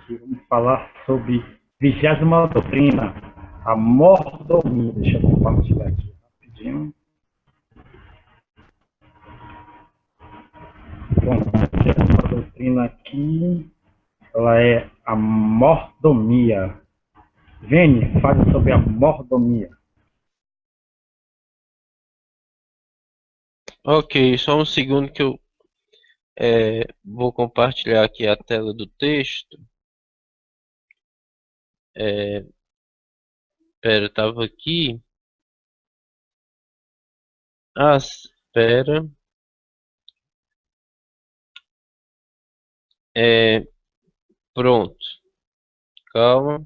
aqui. Vamos falar sobre 20ª doutrina, a mordomia. Deixa eu compartilhar aqui rapidinho. Bom, a 20ª doutrina aqui, ela é a mordomia. Vene, fale sobre a mordomia. Ok, só um segundo que eu vou compartilhar aqui a tela do texto. É, Pera, eu tava aqui. Espera. É, Pronto, calma.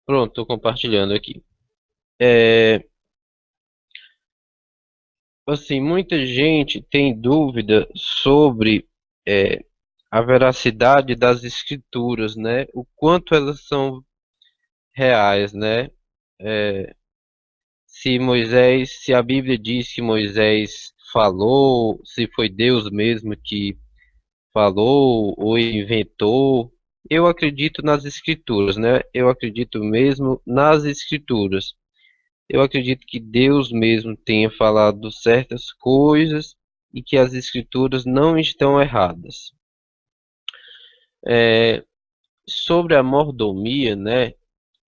Pronto, estou compartilhando aqui. É, assim, muita gente tem dúvida sobre é, a veracidade das escrituras, né? O quanto elas são reais, né? É, se a Bíblia diz que Moisés falou, se foi Deus mesmo que falou ou inventou. Eu acredito nas escrituras, né? Eu acredito mesmo nas escrituras. Eu acredito que Deus mesmo tenha falado certas coisas e que as escrituras não estão erradas. É, Sobre a mordomia, né?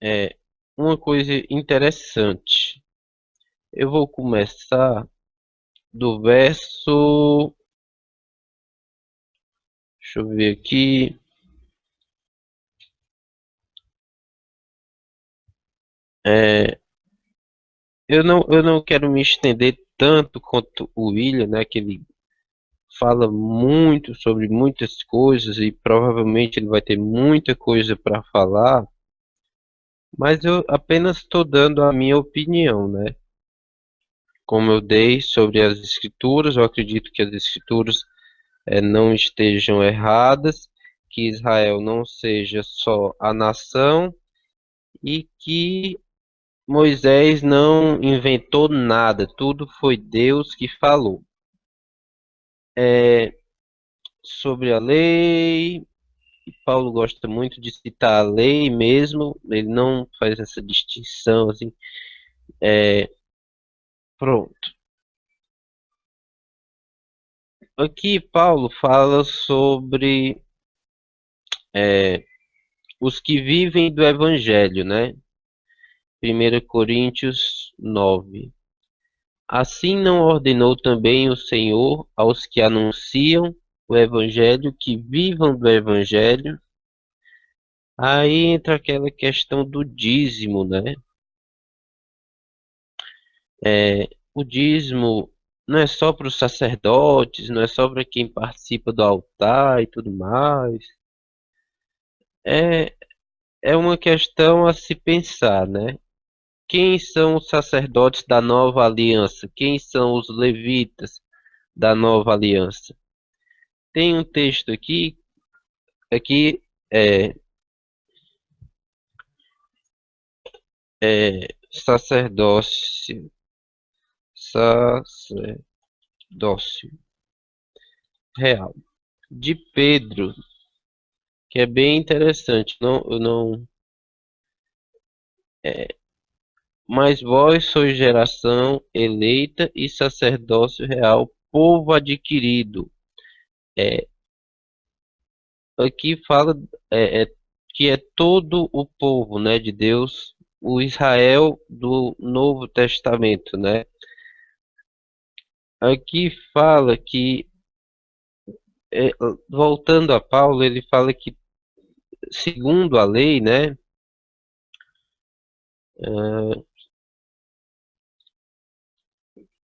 É uma coisa interessante. Eu vou começar do verso. Deixa eu ver aqui. É, eu não quero me estender tanto quanto o William, né? Que ele fala muito sobre muitas coisas e provavelmente ele vai ter muita coisa para falar, mas eu apenas estou dando a minha opinião, né? Como eu dei sobre as escrituras, eu acredito que as escrituras não estejam erradas, que Israel não seja só a nação e que Moisés não inventou nada, tudo foi Deus que falou. É, Sobre a lei, Paulo gosta muito de citar a lei mesmo, ele não faz essa distinção assim. Pronto. Aqui Paulo fala sobre é, os que vivem do evangelho, né? 1 Coríntios 9. Assim não ordenou também o Senhor aos que anunciam o evangelho que vivam do evangelho. Aí entra aquela questão do dízimo, né? O dízimo não é só para os sacerdotes, não é só para quem participa do altar e tudo mais. É, é uma questão a se pensar, né? Quem são os sacerdotes da nova aliança? Quem são os levitas da nova aliança? Tem um texto aqui é, sacerdócio, sacerdócio real de Pedro, que é bem interessante. Não, eu não, mas vós sois geração eleita e sacerdócio real, povo adquirido. É, Aqui fala que é todo o povo, né, de Deus, o Israel do Novo Testamento, né? Aqui fala que, é, voltando a Paulo, ele fala que, segundo a lei, né,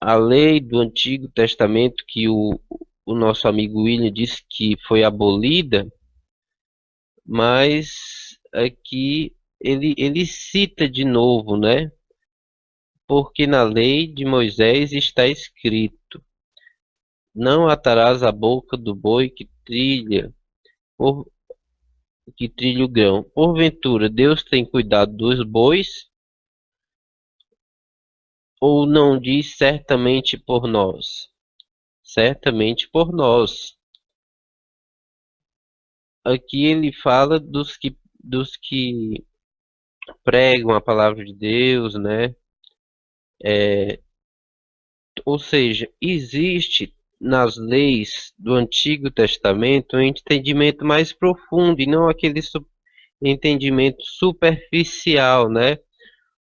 a lei do Antigo Testamento, que o nosso amigo William disse que foi abolida, mas aqui ele cita de novo, né? Porque na lei de Moisés está escrito: não atarás a boca do boi por, que trilha o grão. Porventura, Deus tem cuidado dos bois, ou não diz certamente por nós? Certamente por nós. aqui ele fala dos que pregam a palavra de Deus, né? Ou seja, existe nas leis do Antigo Testamento um entendimento mais profundo e não aquele entendimento superficial, né?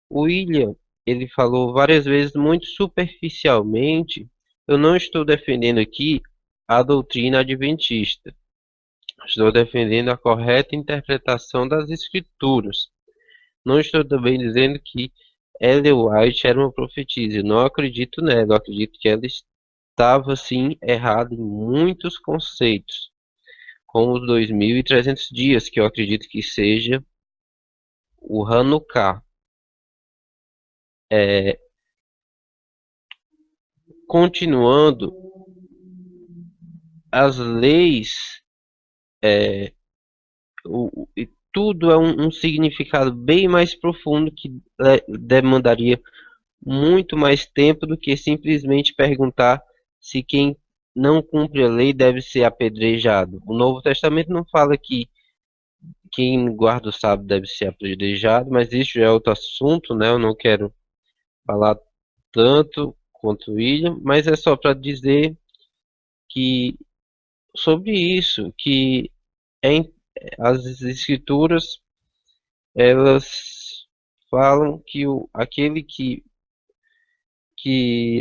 O William, ele falou várias vezes muito superficialmente. Eu não estou defendendo aqui a doutrina adventista. Estou defendendo a correta interpretação das Escrituras. Não estou também dizendo que Ellen White era uma profetisa. Eu não acredito nela. Eu acredito que ela estava, sim, errada em muitos conceitos, como os 2.300 dias, que eu acredito que seja o Hanukkah. Continuando, as leis, e tudo é um significado bem mais profundo que demandaria muito mais tempo do que simplesmente perguntar se quem não cumpre a lei deve ser apedrejado. O Novo Testamento não fala que quem guarda o sábado deve ser apedrejado, mas isso já é outro assunto, né? Eu não quero falar tanto quanto o William, mas é só para dizer que sobre isso, que em- as escrituras elas falam que aquele que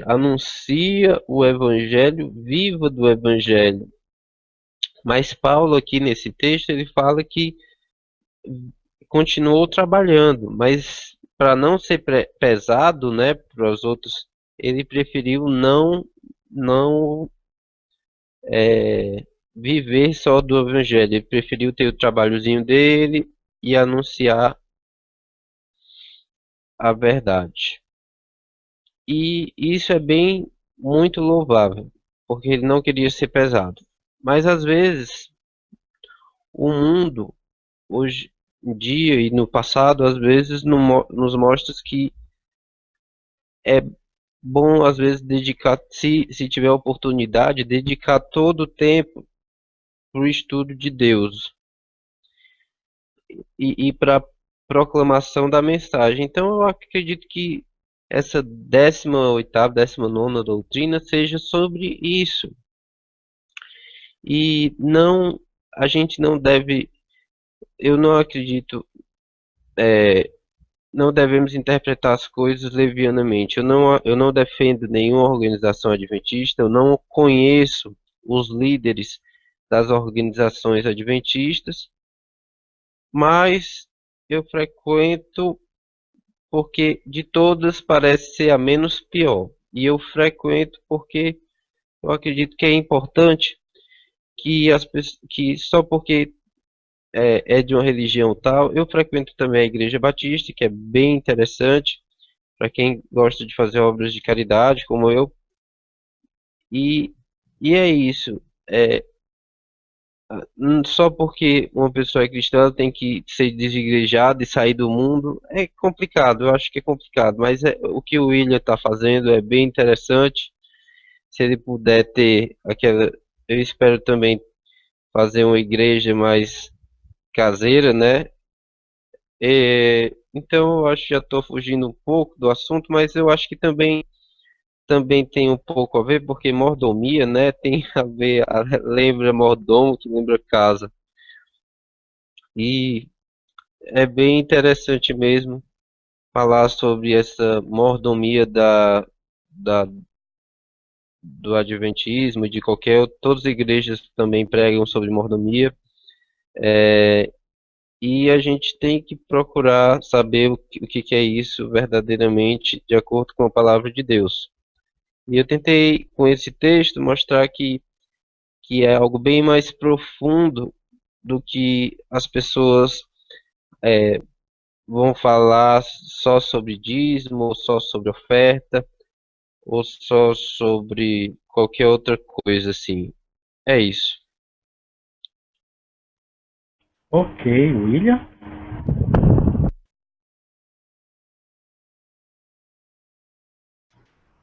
anuncia o evangelho viva do evangelho. Mas Paulo aqui nesse texto ele fala que continuou trabalhando, mas para não ser pesado, né, para os outros, ele preferiu não viver só do evangelho. Ele preferiu ter o trabalhozinho dele e anunciar a verdade. E isso é bem muito louvável, porque ele não queria ser pesado. Mas às vezes o mundo hoje em dia e no passado às vezes nos mostra que é bom às vezes dedicar, se tiver oportunidade, dedicar todo o tempo para o estudo de Deus e para proclamação da mensagem. Então eu acredito que essa 18ª, 19ª doutrina seja sobre isso. E não, a gente não deve, eu não acredito, não devemos interpretar as coisas levianamente. Eu não defendo nenhuma organização adventista, eu não conheço os líderes das organizações adventistas, mas eu frequento porque de todas parece ser a menos pior. E eu frequento porque eu acredito que é importante que que só porque é de uma religião tal, eu frequento também a Igreja Batista, que é bem interessante para quem gosta de fazer obras de caridade, como eu. E, e é isso. É, só porque uma pessoa é cristã ela tem que ser desigrejada e sair do mundo é complicado. Eu acho que é complicado, mas o que o William está fazendo é bem interessante. Se ele puder ter aquela, eu espero também fazer uma igreja mais caseira, né? Então eu acho que já estou fugindo um pouco do assunto, mas eu acho que também tem um pouco a ver, porque mordomia, né, tem a ver, lembra mordomo que lembra casa. E é bem interessante mesmo falar sobre essa mordomia do adventismo e de qualquer, todas as igrejas também pregam sobre mordomia. E a gente tem que procurar saber o que é isso verdadeiramente de acordo com a palavra de Deus. E eu tentei, com esse texto, mostrar que é algo bem mais profundo do que as pessoas vão falar só sobre dízimo, ou só sobre oferta, ou só sobre qualquer outra coisa assim. É isso. Ok, William.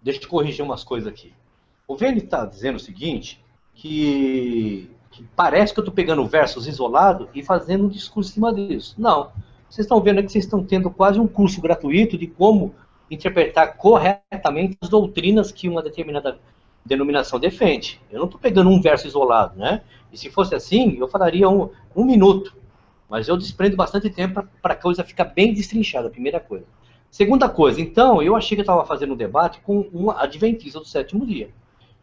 Deixa eu corrigir umas coisas aqui. O Vini está dizendo o seguinte, que que parece que eu estou pegando versos isolados e fazendo um discurso em cima disso. Não. Vocês estão vendo que vocês estão tendo quase um curso gratuito de como interpretar corretamente as doutrinas que uma determinada denominação defende. Eu não estou pegando um verso isolado, né? E se fosse assim, eu falaria um minuto. Mas eu desprendo bastante tempo para a coisa ficar bem destrinchada, primeira coisa. Segunda coisa, então, eu achei que eu estava fazendo um debate com um adventista do sétimo dia.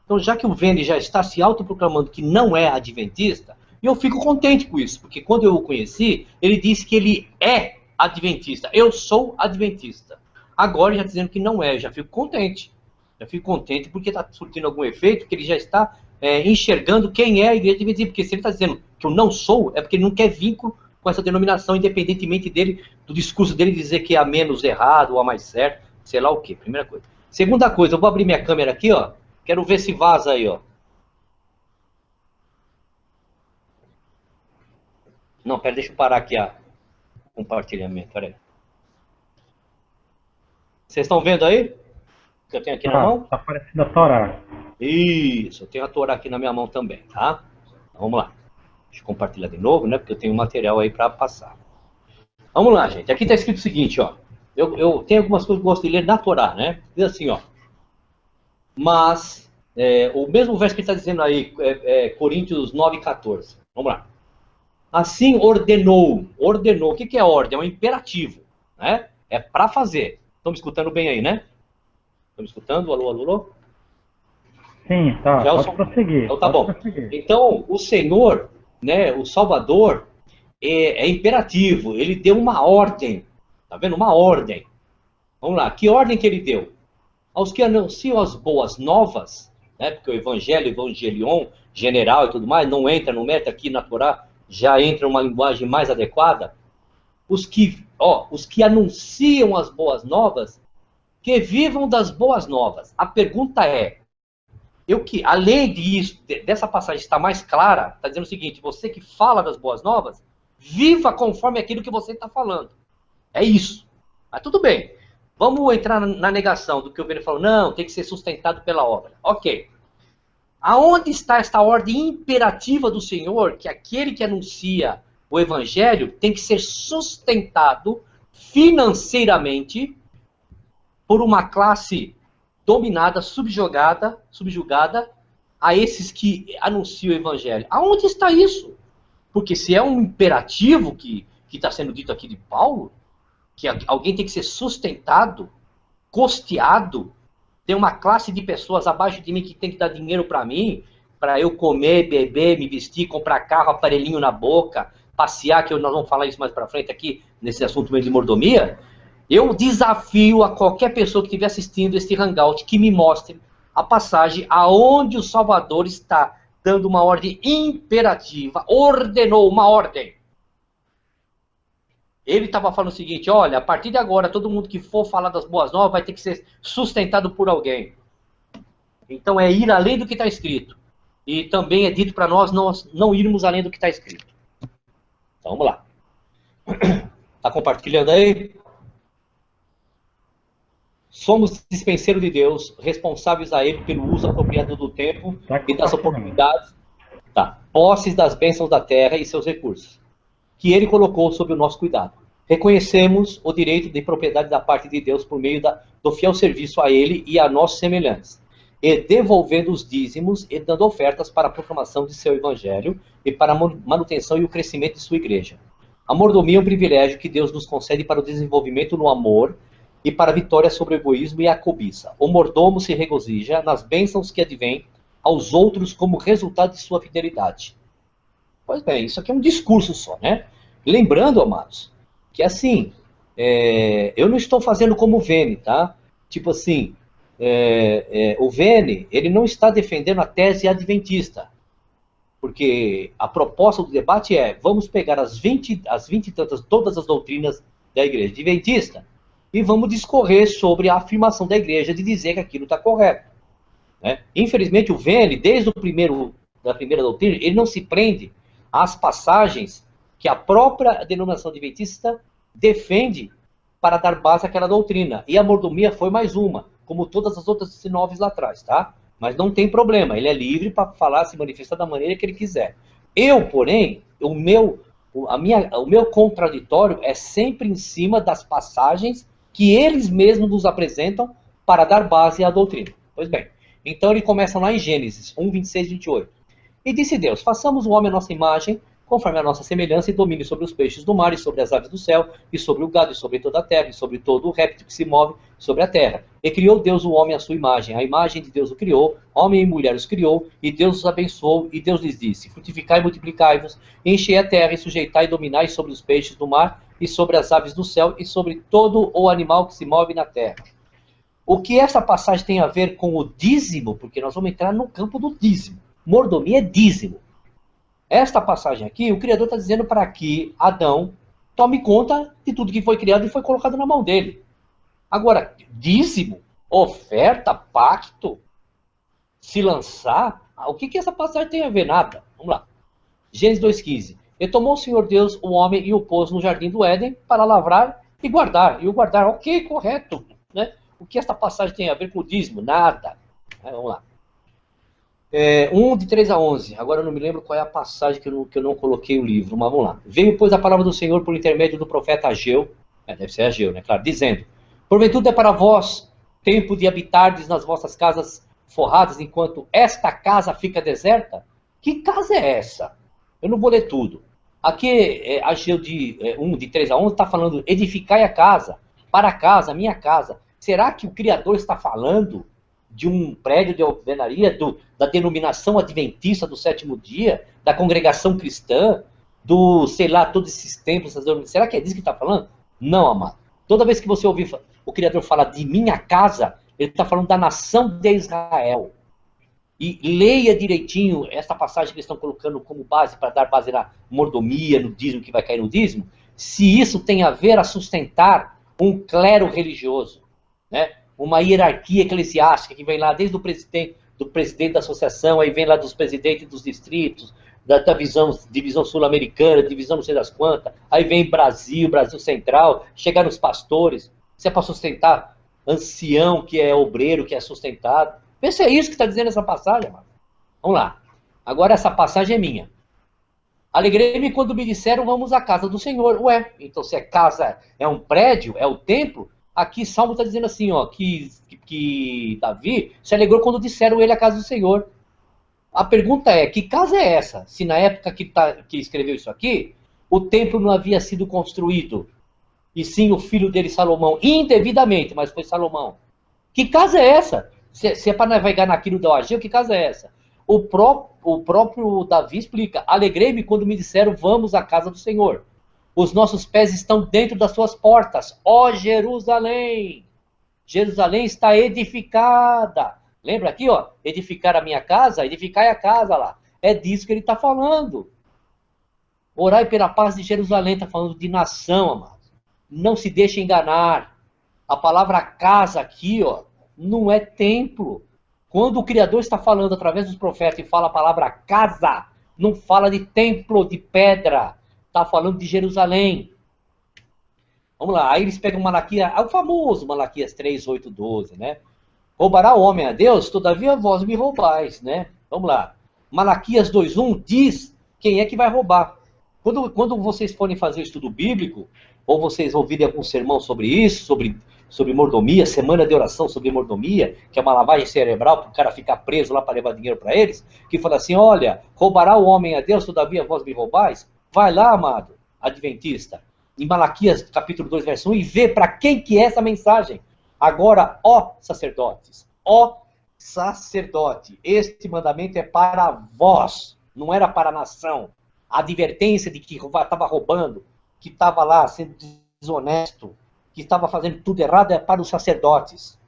Então, já que o Vene já está se autoproclamando que não é adventista, eu fico contente com isso, porque quando eu o conheci, ele disse que ele é adventista. Eu sou adventista. Agora, já dizendo que não é, eu já fico contente. Já fico contente porque está surtindo algum efeito, que ele já está enxergando quem é a igreja adventista. Porque se ele está dizendo que eu não sou, é porque ele não quer vínculo com essa denominação, independentemente dele, do discurso dele dizer que é a menos errado ou a mais certo, sei lá o quê. Primeira coisa. Segunda coisa, eu vou abrir minha câmera aqui, ó. Quero ver se vaza aí, ó. Não, pera, deixa eu parar aqui o compartilhamento, pera aí. Vocês estão vendo aí? Que eu tenho aqui na mão? Tá aparecendo a Torá. Isso, eu tenho a Torá aqui na minha mão também, tá? Então, vamos lá. Deixa eu compartilhar de novo, né? Porque eu tenho material aí para passar. Vamos lá, gente. Aqui está escrito o seguinte, ó. Eu tenho algumas coisas que eu gosto de ler na Torá, né? Diz assim, ó. Mas, o mesmo verso que está dizendo aí, Coríntios 9,14. Vamos lá. Assim ordenou. Ordenou. O que é ordem? É um imperativo, né? É para fazer. Estão me escutando bem aí, né? Estão me escutando? Alô, alô, alô? Sim, tá. Pode prosseguir. Então tá bom. Prosseguir. Então, o Senhor, né, o Salvador, é imperativo. Ele deu uma ordem. Tá vendo? Uma ordem. Vamos lá. Que ordem que ele deu? Aos que anunciam as boas novas, né, porque o evangelho, evangelion, general e tudo mais, não entra no meta aqui na Torá, já entra uma linguagem mais adequada. Os que anunciam as boas novas, que vivam das boas novas. A pergunta é, além disso, dessa passagem estar mais clara, está dizendo o seguinte, você que fala das boas novas, viva conforme aquilo que você está falando. É isso. Mas tudo bem. Vamos entrar na negação do que o Vene falou. Não, tem que ser sustentado pela obra. Ok. Aonde está esta ordem imperativa do Senhor, que aquele que anuncia o Evangelho tem que ser sustentado financeiramente por uma classe dominada, subjugada a esses que anunciam o Evangelho? Aonde está isso? Porque se é um imperativo que está sendo dito aqui de Paulo, que alguém tem que ser sustentado, custeado, tem uma classe de pessoas abaixo de mim que tem que dar dinheiro para mim, para eu comer, beber, me vestir, comprar carro, aparelhinho na boca, passear, que nós vamos falar isso mais para frente aqui, nesse assunto mesmo de mordomia. Eu desafio a qualquer pessoa que estiver assistindo este hangout que me mostre a passagem aonde o Salvador está dando uma ordem imperativa, ordenou uma ordem. Ele estava falando o seguinte, olha, a partir de agora, todo mundo que for falar das boas novas vai ter que ser sustentado por alguém. Então é ir além do que está escrito. E também é dito para nós não irmos além do que está escrito. Então vamos lá. Está compartilhando aí? Somos dispenseiros de Deus, responsáveis a Ele pelo uso apropriado do tempo e das oportunidades, posses das bênçãos da terra e seus recursos, que Ele colocou sob o nosso cuidado. Reconhecemos o direito de propriedade da parte de Deus por meio do fiel serviço a Ele e a nossos semelhantes, e devolvendo os dízimos e dando ofertas para a proclamação de seu evangelho e para a manutenção e o crescimento de sua igreja. A mordomia é um privilégio que Deus nos concede para o desenvolvimento no amor e para a vitória sobre o egoísmo e a cobiça. O mordomo se regozija nas bênçãos que advêm aos outros como resultado de sua fidelidade. Pois bem, isso aqui é um discurso só, né? Lembrando, amados, que assim, eu não estou fazendo como o Vene, tá? Tipo assim, o Vene, ele não está defendendo a tese adventista, porque a proposta do debate vamos pegar as 20 e tantas, todas as doutrinas da igreja adventista, e vamos discorrer sobre a afirmação da igreja de dizer que aquilo está correto. Né? Infelizmente, o Vene, desde da primeira doutrina, ele não se prende às passagens que a própria denominação adventista defende para dar base àquela doutrina. E a mordomia foi mais uma, como todas as outras 19 lá atrás, tá? Mas não tem problema, ele é livre para falar, se manifestar da maneira que ele quiser. Eu, porém, o meu contraditório é sempre em cima das passagens que eles mesmos nos apresentam para dar base à doutrina. Pois bem, então ele começa lá em Gênesis 1, 26 e 28. E disse Deus, façamos o homem à nossa imagem, conforme a nossa semelhança, e domine sobre os peixes do mar, e sobre as aves do céu, e sobre o gado, e sobre toda a terra, e sobre todo o réptil que se move sobre a terra. E criou Deus o homem à sua imagem. A imagem de Deus o criou, homem e mulher os criou, e Deus os abençoou, e Deus lhes disse, frutificai e multiplicai-vos, enchei a terra, e sujeitai e dominai sobre os peixes do mar, e sobre as aves do céu, e sobre todo o animal que se move na terra. O que essa passagem tem a ver com o dízimo? Porque nós vamos entrar no campo do dízimo. Mordomia é dízimo. Esta passagem aqui, o Criador está dizendo para que Adão tome conta de tudo que foi criado e foi colocado na mão dele. Agora, dízimo, oferta, pacto, se lançar, o que essa passagem tem a ver? Nada. Vamos lá. Gênesis 2,15. E tomou o Senhor Deus o homem e o pôs no jardim do Éden para lavrar e guardar. E o guardar, ok, correto. Né? O que esta passagem tem a ver com o dízimo? Nada. Vamos lá. 1 de 3 a 11. Agora eu não me lembro qual é a passagem que eu não coloquei o livro, mas vamos lá. Veio, pois, a palavra do Senhor por intermédio do profeta Ageu, deve ser Ageu, né? Claro, dizendo, porventura é para vós tempo de habitardes nas vossas casas forradas, enquanto esta casa fica deserta? Que casa é essa? Eu não vou ler tudo. Aqui, Ageu 1 de 3 a 11 está falando, edificai a casa, para a casa, minha casa. Será que o Criador está falando de um prédio de alvenaria, da denominação adventista do sétimo dia, da congregação cristã, sei lá, todos esses templos, será que é disso que está falando? Não, amado. Toda vez que você ouvir o Criador falar de minha casa, ele está falando da nação de Israel. E leia direitinho essa passagem que eles estão colocando como base, para dar base na mordomia, no dízimo, que vai cair no dízimo, se isso tem a ver a sustentar um clero religioso, né? Uma hierarquia eclesiástica que vem lá desde o presidente da associação, aí vem lá dos presidentes dos distritos, da divisão sul-americana, divisão não sei das quantas, aí vem Brasil Central, chega nos pastores, se é para sustentar ancião, que é obreiro, que é sustentado. Vê se é isso que está dizendo essa passagem, mano. Vamos lá. Agora essa passagem é minha. Alegrei-me quando me disseram, vamos à casa do Senhor. Ué, então se é casa, é um prédio, é o templo. Aqui Salmo está dizendo assim, ó, que Davi se alegrou quando disseram ele a casa do Senhor. A pergunta é, que casa é essa? Se na época que escreveu isso aqui, o templo não havia sido construído, e sim o filho dele, Salomão, indevidamente, mas foi Salomão. Que casa é essa? Se é para navegar naquilo da Ageu, que casa é essa? O próprio Davi explica, alegrei-me quando me disseram, vamos à casa do Senhor. Os nossos pés estão dentro das suas portas. Ó Jerusalém! Jerusalém está edificada. Lembra aqui, ó? Edificar a minha casa, edificai a casa lá. É disso que ele está falando. Orai pela paz de Jerusalém, está falando de nação, amado. Não se deixe enganar. A palavra casa aqui, ó, não é templo. Quando o Criador está falando através dos profetas e fala a palavra casa, não fala de templo, de pedra. Está falando de Jerusalém. Vamos lá, aí eles pegam Malaquias, o famoso Malaquias 3, 8, 12, né? Roubará o homem a Deus, todavia vós me roubais, né? Vamos lá. Malaquias 2:1 diz quem é que vai roubar. Quando vocês forem fazer estudo bíblico, ou vocês ouvirem algum sermão sobre isso, sobre mordomia, semana de oração sobre mordomia, que é uma lavagem cerebral para o cara ficar preso lá para levar dinheiro para eles, que fala assim, olha, roubará o homem a Deus, todavia vós me roubais? Vai lá, amado, adventista, em Malaquias capítulo 2, verso 1, e vê para quem que é essa mensagem. Agora, ó sacerdotes, ó sacerdote, este mandamento é para vós, não era para a nação. A advertência de que estava roubando, que estava lá sendo desonesto, que estava fazendo tudo errado, é para os sacerdotes.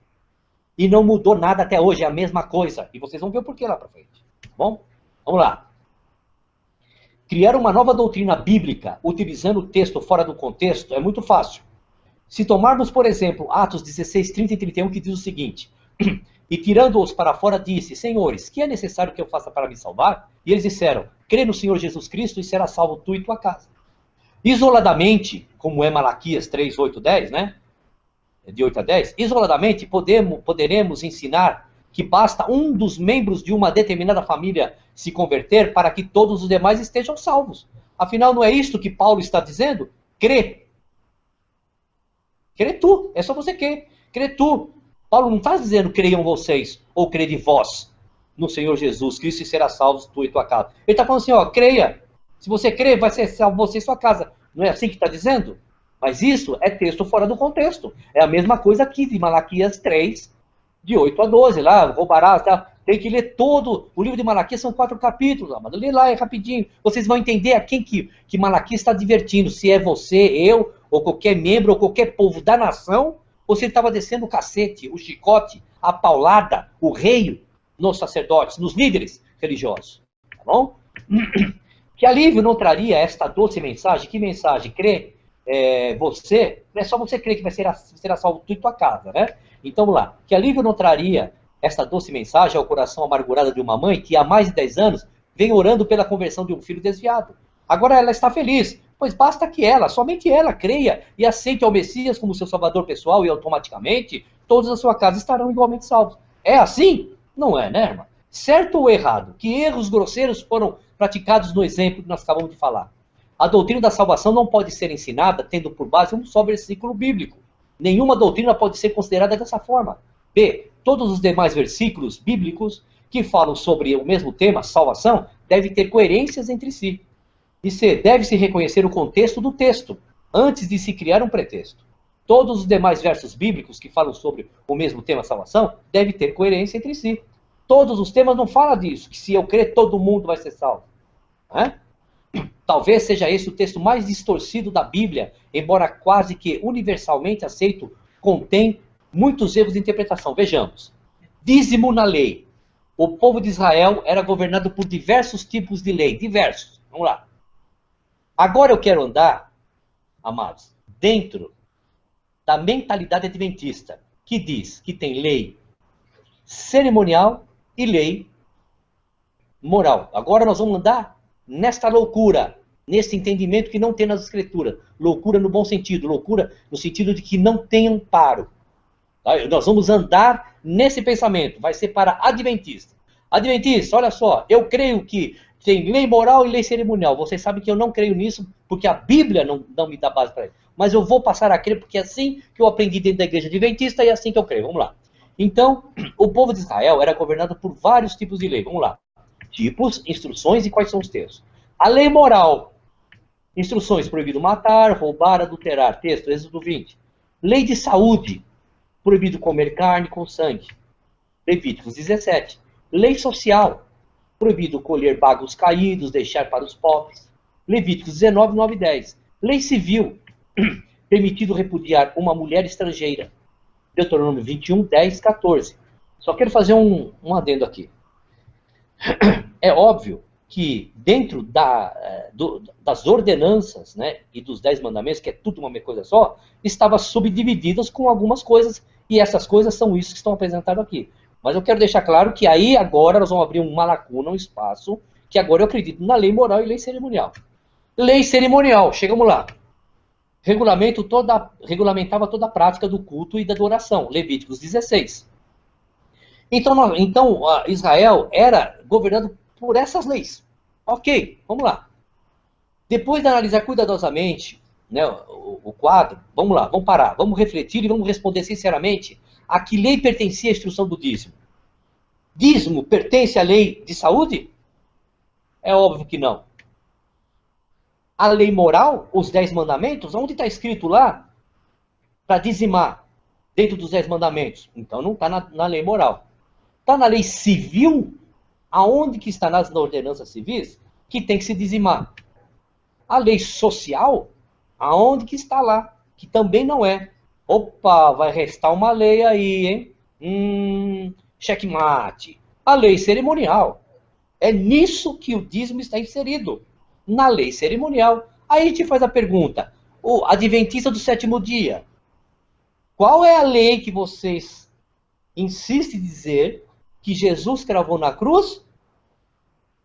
E não mudou nada até hoje, é a mesma coisa. E vocês vão ver o porquê lá para frente. Bom, vamos lá. Criar uma nova doutrina bíblica, utilizando o texto fora do contexto, é muito fácil. Se tomarmos, por exemplo, Atos 16, 30 e 31, que diz o seguinte, e tirando-os para fora, disse, senhores, que é necessário que eu faça para me salvar? E eles disseram, crê no Senhor Jesus Cristo e será salvo tu e tua casa. Isoladamente, como é Malaquias 3, 8, 10, né? De 8 a 10, isoladamente poderemos ensinar que basta um dos membros de uma determinada família se converter para que todos os demais estejam salvos. Afinal, não é isto que Paulo está dizendo? Crê. Crê tu, é só você crer. Crê tu. Paulo não está dizendo creiam vocês, ou crê de vós no Senhor Jesus Cristo e será salvo tu e tua casa. Ele está falando assim, ó, creia. Se você crer, vai ser salvo você e sua casa. Não é assim que está dizendo? Mas isso é texto fora do contexto. É a mesma coisa aqui de Malaquias 3, de 8 a 12. Lá, roubarás, tá? Tem que ler todo. O livro de Malaquias são 4 capítulos. Mas lê lá, é rapidinho. Vocês vão entender a quem que Malaquias está divertindo. Se é você, eu, ou qualquer membro, ou qualquer povo da nação, ou se ele estava descendo o cacete, o chicote, a paulada, o rei nos sacerdotes, nos líderes religiosos. Tá bom? Que alívio não traria esta doce mensagem? Que mensagem? Crê você, não é só você crer que será salvo tu e tua casa, né? Então vamos lá. Que alívio não traria esta doce mensagem ao coração amargurado de uma mãe que há mais de 10 anos vem orando pela conversão de um filho desviado? Agora ela está feliz, pois basta que ela, somente ela, creia e aceite ao Messias como seu salvador pessoal e automaticamente todos da sua casa estarão igualmente salvos. É assim? Não é, né, irmã? Certo ou errado? Que erros grosseiros foram praticados no exemplo que nós acabamos de falar? A doutrina da salvação não pode ser ensinada tendo por base um só versículo bíblico. Nenhuma doutrina pode ser considerada dessa forma. B. Todos os demais versículos bíblicos que falam sobre o mesmo tema, salvação, devem ter coerências entre si. E C. Deve-se reconhecer o contexto do texto, antes de se criar um pretexto. Todos os demais versos bíblicos que falam sobre o mesmo tema, salvação, devem ter coerência entre si. Todos os temas não falam disso, que se eu crer, todo mundo vai ser salvo. Talvez seja esse o texto mais distorcido da Bíblia, embora quase que universalmente aceito, contém muitos erros de interpretação. Vejamos. Dízimo na lei. O povo de Israel era governado por diversos tipos de lei. Diversos. Vamos lá. Agora eu quero andar, amados, dentro da mentalidade adventista, que diz que tem lei cerimonial e lei moral. Agora nós vamos andar nesta loucura, nesse entendimento que não tem nas escrituras. Loucura no bom sentido, loucura no sentido de que não tem amparo. Tá? Nós vamos andar nesse pensamento, vai ser para adventista. Adventista, olha só, eu creio que tem lei moral e lei cerimonial. Vocês sabem que eu não creio nisso, porque a Bíblia não me dá base para isso. Mas eu vou passar a crer, porque é assim que eu aprendi dentro da igreja adventista e é assim que eu creio. Vamos lá. Então, o povo de Israel era governado por vários tipos de lei. Vamos lá. Tipos, instruções e quais são os textos. A lei moral. Instruções, proibido matar, roubar, adulterar. Texto, Êxodo 20. Lei de saúde. Proibido comer carne com sangue. Levíticos 17. Lei social. Proibido colher bagos caídos, deixar para os pobres. Levíticos 19, 9 e 10. Lei civil. Permitido repudiar uma mulher estrangeira. Deuteronômio 21, 10, 14. Só quero fazer um adendo aqui. É óbvio que dentro das ordenanças, né, e dos 10 mandamentos, que é tudo uma coisa só, estava subdivididas com algumas coisas, e essas coisas são isso que estão apresentadas aqui. Mas eu quero deixar claro que aí agora nós vamos abrir uma lacuna, um espaço, que agora eu acredito na lei moral e lei cerimonial. Lei cerimonial, chegamos lá. Regulamentava toda a prática do culto e da adoração. Levíticos 16. Então Israel era governado por essas leis. Ok, vamos lá. Depois de analisar cuidadosamente, né, o quadro, vamos lá, vamos parar, vamos refletir e vamos responder sinceramente a que lei pertencia a instrução do dízimo. Dízimo pertence à lei de saúde? É óbvio que não. A lei moral, os 10 mandamentos, onde está escrito lá para dizimar dentro dos 10 mandamentos? Então não está na lei moral. Está na lei civil, aonde que está nas ordenanças civis, que tem que se dizimar. A lei social, aonde que está lá, que também não é. Opa, vai restar uma lei aí, hein? Checkmate. A lei cerimonial. É nisso que o dízimo está inserido. Na lei cerimonial. Aí a gente faz a pergunta, o adventista do sétimo dia, qual é a lei que vocês insistem em dizer que Jesus cravou na cruz?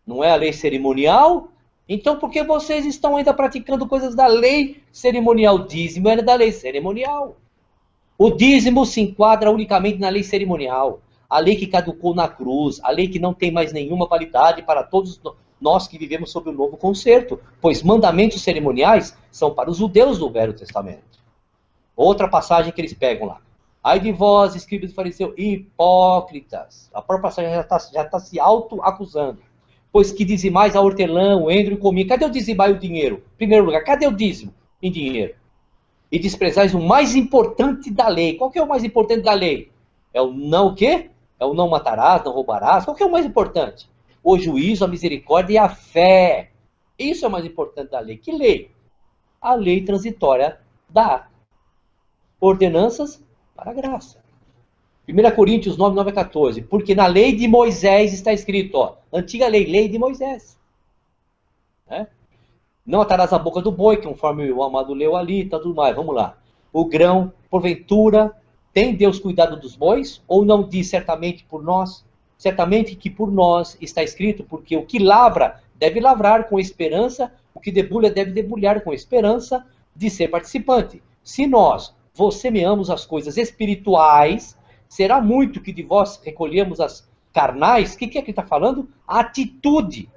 Não é a lei cerimonial? Então por que vocês estão ainda praticando coisas da lei cerimonial? O dízimo era da lei cerimonial. O dízimo se enquadra unicamente na lei cerimonial. a lei que caducou na cruz, a lei que não tem mais nenhuma validade para todos nós que vivemos sob o novo concerto, pois mandamentos cerimoniais são para os judeus do Velho Testamento. Outra passagem que eles pegam lá. Ai de vós, escribas e fariseus, hipócritas. A própria passagem já está se auto-acusando. Pois que dizimais a hortelã, o endro e o cominho. Cadê o dizimar e o dinheiro? Em primeiro lugar, cadê o dízimo em dinheiro? E desprezais o mais importante da lei. Qual que é o mais importante da lei? É o não o quê? É o não matarás, não roubarás. Qual que é o mais importante? O juízo, a misericórdia e a fé. Isso é o mais importante da lei. Que lei? A lei transitória da ordenanças para a graça. 1 Coríntios 9, 9 a 14. Porque na lei de Moisés está escrito, ó, antiga lei, lei de Moisés. Né? Não atarás a boca do boi, conforme o amado leu ali, tá tudo mais. Vamos lá. O grão, porventura, tem Deus cuidado dos bois? Ou não diz certamente por nós? Certamente que por nós está escrito, porque o que lavra deve lavrar com esperança, o que debulha deve debulhar com esperança de ser participante. Se nós vos semeamos as coisas espirituais, será muito que de vós recolhemos as carnais. O que é que ele está falando? A atitude.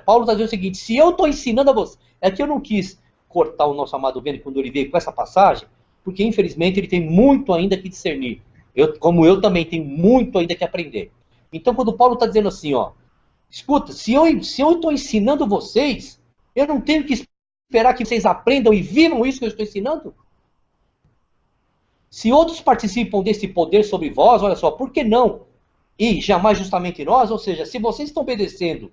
Paulo está dizendo o seguinte, se eu estou ensinando a você, é que eu não quis cortar o nosso amado Vênio quando ele veio com essa passagem, porque infelizmente ele tem muito ainda que discernir. Como eu também tenho muito ainda que aprender. Então quando Paulo está dizendo assim, ó, escuta, se eu estou ensinando vocês, eu não tenho que esperar que vocês aprendam e vivam isso que eu estou ensinando? Se outros participam desse poder sobre vós, olha só, por que não? E jamais justamente nós, ou seja, se vocês estão obedecendo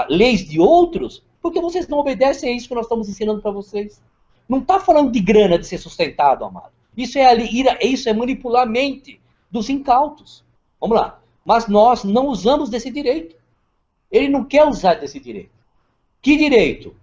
leis de outros, por que vocês não obedecem a isso que nós estamos ensinando para vocês? Não está falando de grana de ser sustentado, amado. Isso é manipular a mente dos incautos. Vamos lá. Mas nós não usamos desse direito. Ele não quer usar desse direito. Que direito?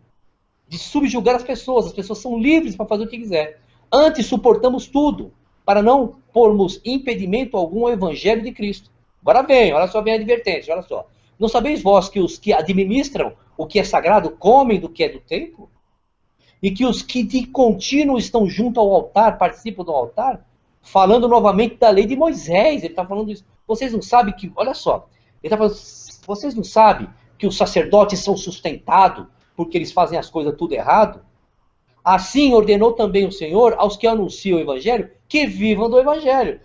De subjugar as pessoas. As pessoas são livres para fazer o que quiser. Antes suportamos tudo, para não pormos impedimento algum ao Evangelho de Cristo. Agora vem, olha só, vem a advertência, olha só. Não sabeis vós que os que administram o que é sagrado comem do que é do templo? E que os que de contínuo estão junto ao altar, participam do altar? Falando novamente da lei de Moisés, ele está falando isso. Vocês não sabem que, olha só, ele está falando, vocês não sabem que os sacerdotes são sustentados porque eles fazem as coisas tudo errado? Assim ordenou também o Senhor aos que anunciam o Evangelho que vivam do Evangelho.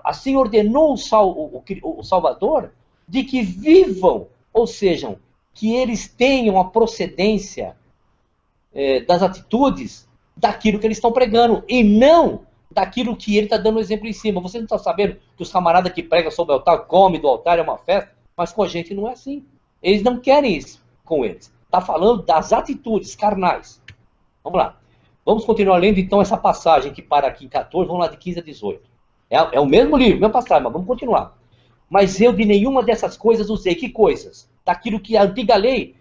Assim ordenou o Salvador de que vivam, ou seja, que eles tenham a procedência das atitudes daquilo que eles estão pregando e não daquilo que ele está dando exemplo em cima. Vocês não estão sabendo que os camaradas que pregam sobre o altar, comem do altar, é uma festa, mas com a gente não é assim. Eles não querem isso com eles. Está falando das atitudes carnais. Vamos lá. Vamos continuar lendo então essa passagem que para aqui em 14, vamos lá de 15 a 18. É o mesmo livro, mesmo passagem, mas vamos continuar. Mas eu de nenhuma dessas coisas usei. Que coisas? Daquilo que a antiga lei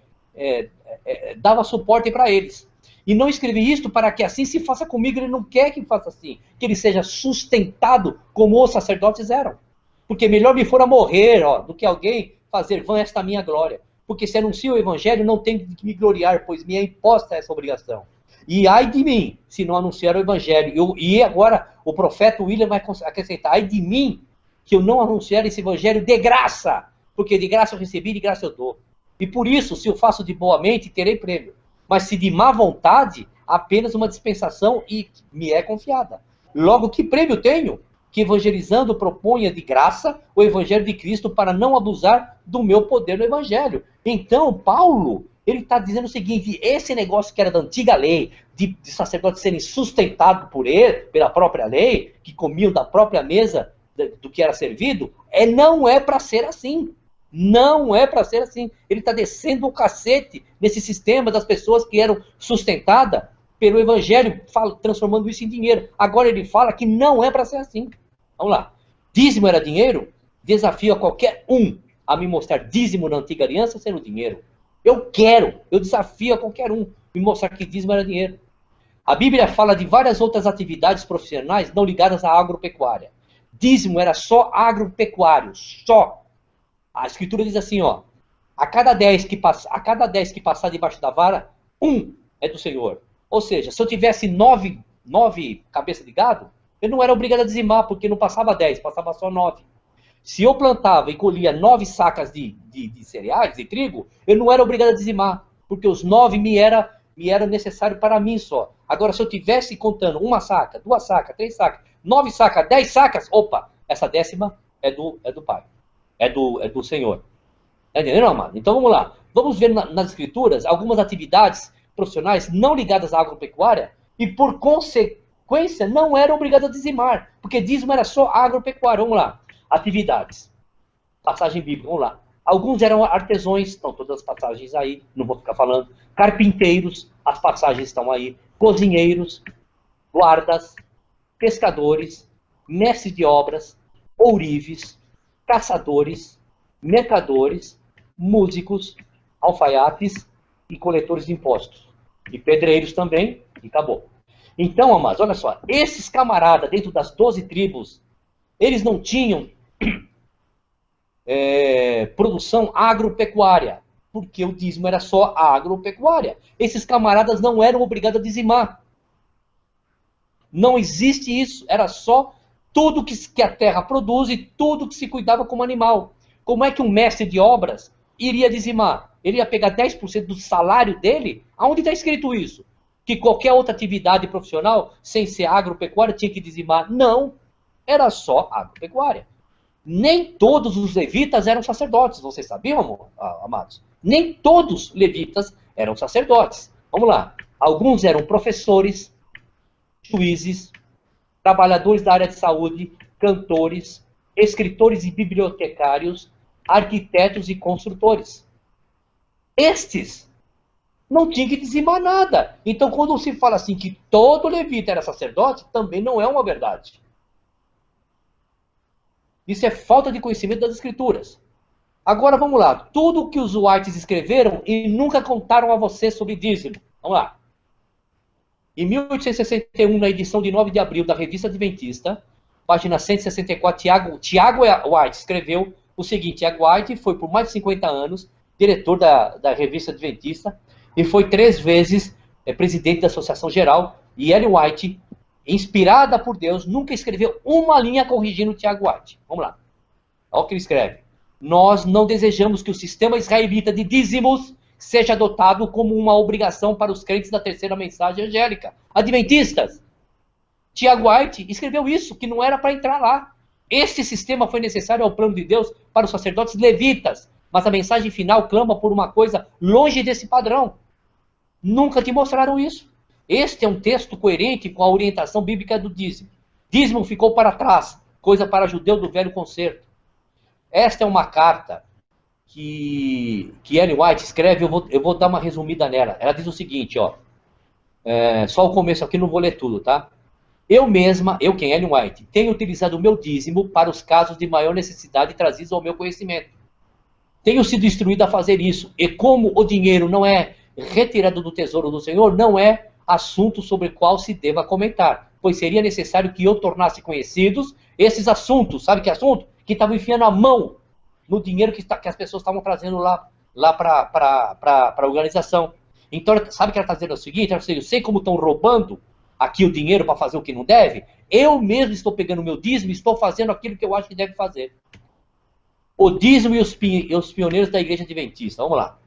dava suporte para eles. E não escrevi isto para que assim se faça comigo. Ele não quer que faça assim. Que ele seja sustentado como os sacerdotes eram. Porque melhor me fora morrer do que alguém fazer vã esta minha glória. Porque se anuncio o evangelho, não tenho que me gloriar, pois me é imposta essa obrigação. E ai de mim, se não anunciar o evangelho. E agora o profeta William vai acrescentar, ai de mim, que eu não anunciar esse evangelho de graça. Porque de graça eu recebi, de graça eu dou. E por isso, se eu faço de boa mente, terei prêmio. Mas se de má vontade, apenas uma dispensação e me é confiada. Logo, que prêmio tenho? Que evangelizando proponha de graça o evangelho de Cristo para não abusar do meu poder no evangelho. Então, Paulo, ele está dizendo o seguinte, esse negócio que era da antiga lei, de sacerdotes serem sustentados por ele, pela própria lei, que comiam da própria mesa do que era servido, não é para ser assim. Não é para ser assim. Ele está descendo o cacete nesse sistema das pessoas que eram sustentadas pelo evangelho, transformando isso em dinheiro. Agora ele fala que não é para ser assim. Vamos lá. Dízimo era dinheiro? Desafio a qualquer um a me mostrar dízimo na antiga aliança sendo dinheiro. Eu desafio a qualquer um me mostrar que dízimo era dinheiro. A Bíblia fala de várias outras atividades profissionais não ligadas à agropecuária. Dízimo era só agropecuário, só. A Escritura diz assim, a cada 10 que passar debaixo da vara, 1 é do Senhor. Ou seja, se eu tivesse 9 cabeças de gado, eu não era obrigado a dizimar, porque não passava 10, passava só 9. Se eu plantava e colhia 9 sacas de cereais, de trigo, eu não era obrigado a dizimar, porque os 9 me era necessário para mim só. Agora, se eu tivesse contando 1 saca, 2 sacas, 3 sacas, 9 sacas, 10 sacas, opa, essa 10ª é do Pai, é do Senhor. Tá entendendo, amado? Então vamos lá. Vamos ver nas Escrituras algumas atividades profissionais não ligadas à agropecuária e, por consequência, não eram obrigadas a dizimar, porque dízimo era só agropecuária. Vamos lá. Atividades. Passagem bíblica, vamos lá. Alguns eram artesãos, estão todas as passagens aí, não vou ficar falando. Carpinteiros, as passagens estão aí. Cozinheiros, guardas, pescadores, mestres de obras, ourives, caçadores, mercadores, músicos, alfaiates e coletores de impostos. E pedreiros também, e acabou. Então, amados, olha só, esses camaradas dentro das 12 tribos, eles não tinham produção agropecuária, porque o dízimo era só agropecuária. Esses camaradas não eram obrigados a dizimar. Não existe isso, era só tudo que a terra produz e tudo que se cuidava como animal. Como é que um mestre de obras iria dizimar? Ele ia pegar 10% do salário dele? Aonde está escrito isso? Que qualquer outra atividade profissional, sem ser agropecuária, tinha que dizimar? Não, era só agropecuária. Nem todos os levitas eram sacerdotes, vocês sabiam, amados? Nem todos os levitas eram sacerdotes. Vamos lá. Alguns eram professores, juízes, trabalhadores da área de saúde, cantores, escritores e bibliotecários, arquitetos e construtores. Estes não tinham que dizimar nada. Então, quando se fala assim que todo levita era sacerdote, também não é uma verdade. Isso é falta de conhecimento das Escrituras. Agora, vamos lá. Tudo o que os Whites escreveram e nunca contaram a você sobre dízimo. Vamos lá. Em 1861, na edição de 9 de abril da Revista Adventista, página 164, Tiago White escreveu o seguinte: Tiago White foi por mais de 50 anos diretor da Revista Adventista e foi 3 vezes presidente da Associação Geral. E Ellen White, inspirada por Deus, nunca escreveu uma linha corrigindo Tiago White. Vamos lá. Olha o que ele escreve. Nós não desejamos que o sistema israelita de dízimos seja adotado como uma obrigação para os crentes da terceira mensagem angélica. Adventistas. Tiago White escreveu isso, que não era para entrar lá. Este sistema foi necessário ao plano de Deus para os sacerdotes levitas, mas a mensagem final clama por uma coisa longe desse padrão. Nunca te mostraram isso. Este é um texto coerente com a orientação bíblica do dízimo. Dízimo ficou para trás, coisa para judeu do velho concerto. Esta é uma carta que Ellen White escreve, eu vou dar uma resumida nela. Ela diz o seguinte, ó, só o começo aqui, não vou ler tudo, tá? Eu mesma, Ellen White, tenho utilizado o meu dízimo para os casos de maior necessidade trazidos ao meu conhecimento. Tenho sido instruído a fazer isso, e como o dinheiro não é retirado do tesouro do Senhor, não é assunto sobre o qual se deva comentar, pois seria necessário que eu tornasse conhecidos esses assuntos. Sabe que assunto? Que estavam enfiando a mão no dinheiro que as pessoas estavam trazendo lá para a organização. Então, sabe o que ela está dizendo? É o seguinte, eu sei como estão roubando aqui o dinheiro para fazer o que não deve, eu mesmo estou pegando o meu dízimo e estou fazendo aquilo que eu acho que deve fazer. O dízimo e os pioneiros da Igreja Adventista. Vamos lá.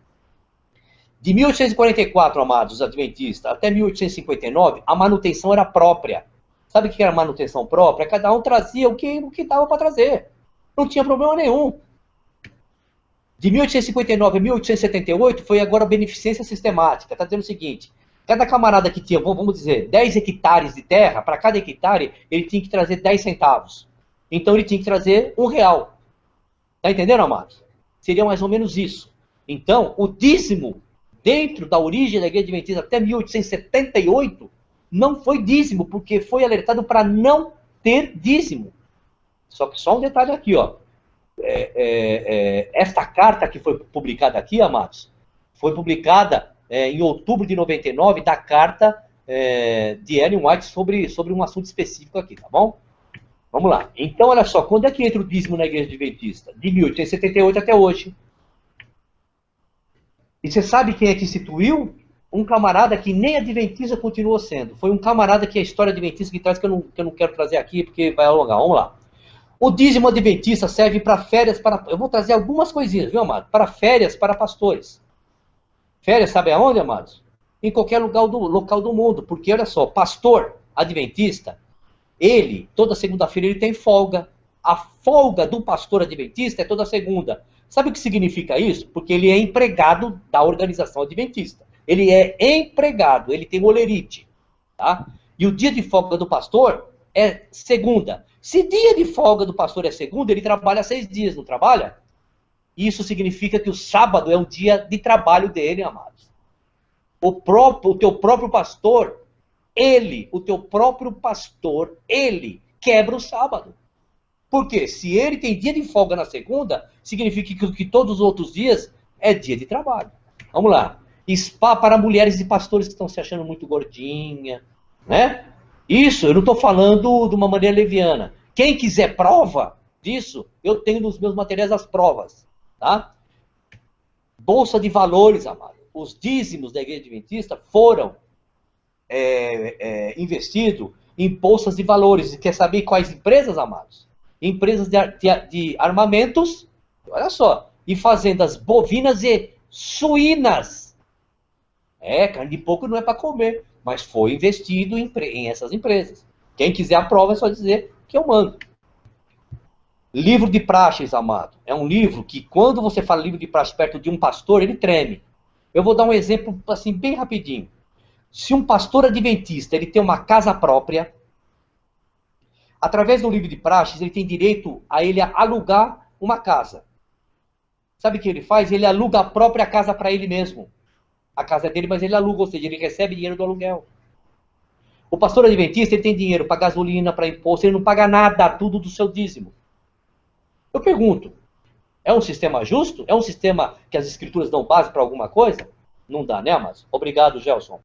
De 1844, amados, os adventistas, até 1859, a manutenção era própria. Sabe o que era manutenção própria? Cada um trazia o que dava para trazer. Não tinha problema nenhum. De 1859 a 1878 foi agora a beneficência sistemática. Está dizendo o seguinte, cada camarada que tinha, vamos dizer, 10 hectares de terra, para cada hectare, ele tinha que trazer 10 centavos. Então ele tinha que trazer R$1. Está entendendo, amados? Seria mais ou menos isso. Então, o dízimo, dentro da origem da Igreja Adventista até 1878, não foi dízimo, porque foi alertado para não ter dízimo. Só um detalhe aqui, ó. Esta carta que foi publicada aqui, amados, foi publicada em outubro de 99, da carta de Ellen White sobre um assunto específico aqui, tá bom? Vamos lá. Então, olha só, quando é que entra o dízimo na Igreja Adventista? De 1878 até hoje. E você sabe quem é que instituiu? Um camarada que nem adventista continuou sendo. Foi um camarada que a história adventista que traz, que eu não quero trazer aqui, porque vai alongar. Vamos lá. O dízimo adventista serve para férias, eu vou trazer algumas coisinhas, viu, amado? Para férias para pastores. Férias, sabe aonde, amados? Em qualquer local do mundo. Porque, olha só, pastor adventista, ele, toda segunda-feira, ele tem folga. A folga do pastor adventista é toda segunda. Sabe o que significa isso? Porque ele é empregado da organização adventista. Ele é empregado, ele tem olerite. Tá? E o dia de folga do pastor é segunda. Se dia de folga do pastor é segunda, ele trabalha 6 dias, não trabalha? Isso significa que o sábado é um dia de trabalho dele, amados. O teu próprio pastor, o teu próprio pastor, ele quebra o sábado. Por quê? Se ele tem dia de folga na segunda, significa que todos os outros dias é dia de trabalho. Vamos lá. Spa para mulheres e pastores que estão se achando muito gordinha, né? Isso, eu não estou falando de uma maneira leviana. Quem quiser prova disso, eu tenho nos meus materiais as provas, tá? Bolsa de valores, amado. Os dízimos da Igreja Adventista foram investidos em bolsas de valores. E quer saber quais empresas, amados? Empresas de armamentos, olha só, e fazendas bovinas e suínas. Carne de porco não é para comer, mas foi investido em essas empresas. Quem quiser a prova é só dizer que eu mando. Livro de praxes, amado. É um livro que, quando você fala livro de praxes perto de um pastor, ele treme. Eu vou dar um exemplo, assim, bem rapidinho. Se um pastor adventista, ele tem uma casa própria, através do livro de praxes, ele tem direito a ele alugar uma casa. Sabe o que ele faz? Ele aluga a própria casa para ele mesmo. A casa é dele, mas ele aluga, ou seja, ele recebe dinheiro do aluguel. O pastor adventista, ele tem dinheiro para gasolina, para imposto, ele não paga nada, tudo do seu dízimo. Eu pergunto, é um sistema justo? É um sistema que as escrituras dão base para alguma coisa? Não dá, né, mas? Obrigado, Gelson.